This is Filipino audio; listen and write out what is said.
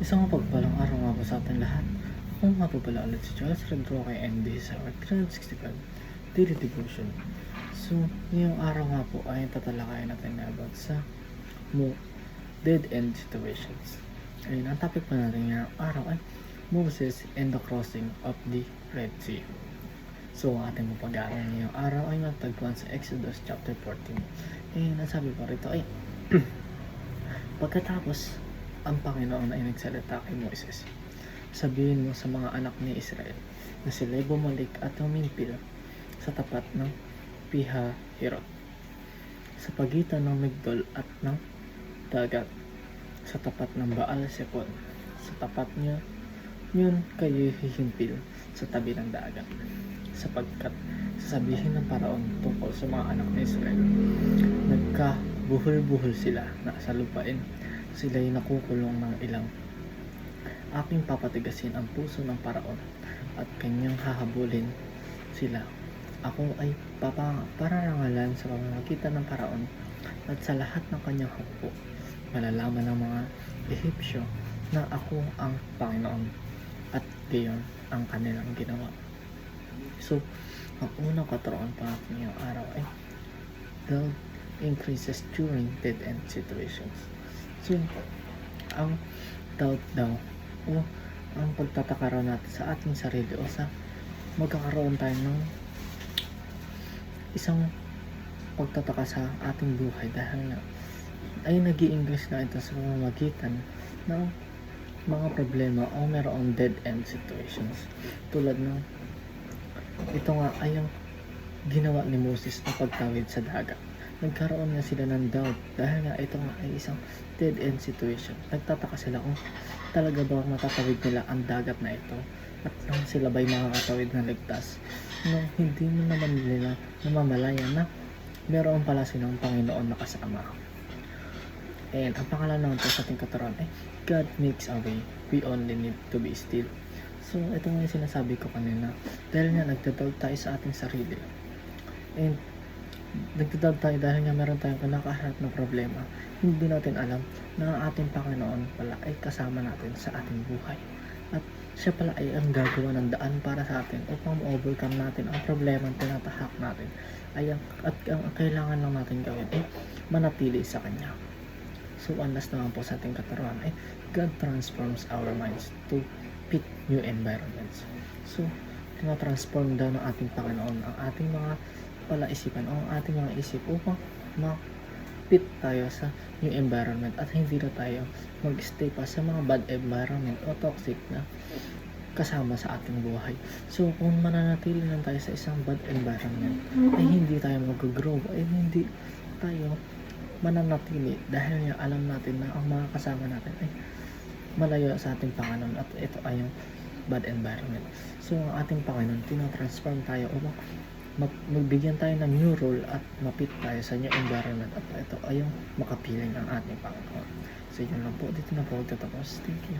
Isang mapagpalang araw nga po sa ating lahat. Ako nga po pala ulit si Charles Redroque and this is our 365 Daily Devotion. So, ngayong araw nga po ay tatalakayin natin about sa dead end situations. Ayun, ang topic pa natin ngayong araw ay Moses and the crossing of the Red Sea. So, ang ating mapag-aaral ngayong araw ay matagpuan sa Exodus chapter 14. Ayun, ang sabi pa rito ay pagkatapos ang Panginoon ay nagsalita kay Moises, sabihin mo sa mga anak ni Israel na sila'y bumalik at humimpil sa tapat ng Pihahirot, sa pagitan ng Migdol at ng dagat, sa tapat ng Baal-Sepon. Sa tapat niya, yun kayo hihimpil sa tabi ng dagat, sapagkat sasabihin ng Paraon tungkol sa mga anak ni Israel, nagkabuhol-buhol sila na sa lupain, sila'y nakukulong ng ilang. Aking papatigasin ang puso ng Paraon at kanyang hahabulin sila. Ako ay pararangalan sa pamamagitan ng Paraon at sa lahat ng kanyang hukbo. Malalaman ng mga Ehipsyo na ako ang Panginoon at gayon ang kanilang ginawa. So, ang unang katuroan pa natin ngayong araw ay doubt increases during dead end situations. So, ang doubt daw o ang pagtataka raw natin sa ating sarili o sa magkakaroon tayo ng isang pagtataka sa ating buhay dahil na ay nag-i-increase na ito sa pamamagitan ng mga problema o mayroong dead end situations tulad ng ito nga ay ang ginawa ni Moses na pagtawid sa dagat. Nagkaroon nga sila ng doubt dahil nga ito nga ay isang dead end situation. Nagtataka sila kung talaga ba matatawid nila ang dagat na ito at nang sila ba'y makakatawid na ligtas nung hindi mo naman nila namamalayan na meron pala silang Panginoon na kasama. And ang pangalan naman po sa ating katuruan ay God makes a way, we only need to be still. So ito nga yung sinasabi ko kanina dahil nga nagdadoubt tayo sa ating sarili and nagdadoubt tayo dahil nga meron tayong kinakaharap na problema. Hindi natin alam na ang ating Panginoon pala ay kasama natin sa ating buhay. At siya pala ay ang gagawa ng daan para sa atin upang ma-overcome natin ang problema na tinatahak natin. At ang kailangan lang natin gawin ay manatili sa Kanya. So, ang last naman po sa ating katuruan ay God transforms our minds to fit new environments. So, tina-transform daw ng ating Panginoon ang ating mga palaisipan o ang ating mga isip upang ma-fit tayo sa new environment at hindi na tayo mag-stay pa sa mga bad environment o toxic na kasama sa ating buhay. So kung mananatili lang tayo sa isang bad environment ay hindi tayo mag-grow, ay hindi tayo mananatili dahil nga alam natin na ang mga kasama natin ay malayo sa ating Panginoon at ito ay yung bad environment. So ang ating Panginoon, tinatransform tayo upang magbigyan tayo ng new role at mapit tayo sa new environment at ito ay yung makapiling ang ating Panginoon. So yun lang po, dito na po magtatapos. Thank you.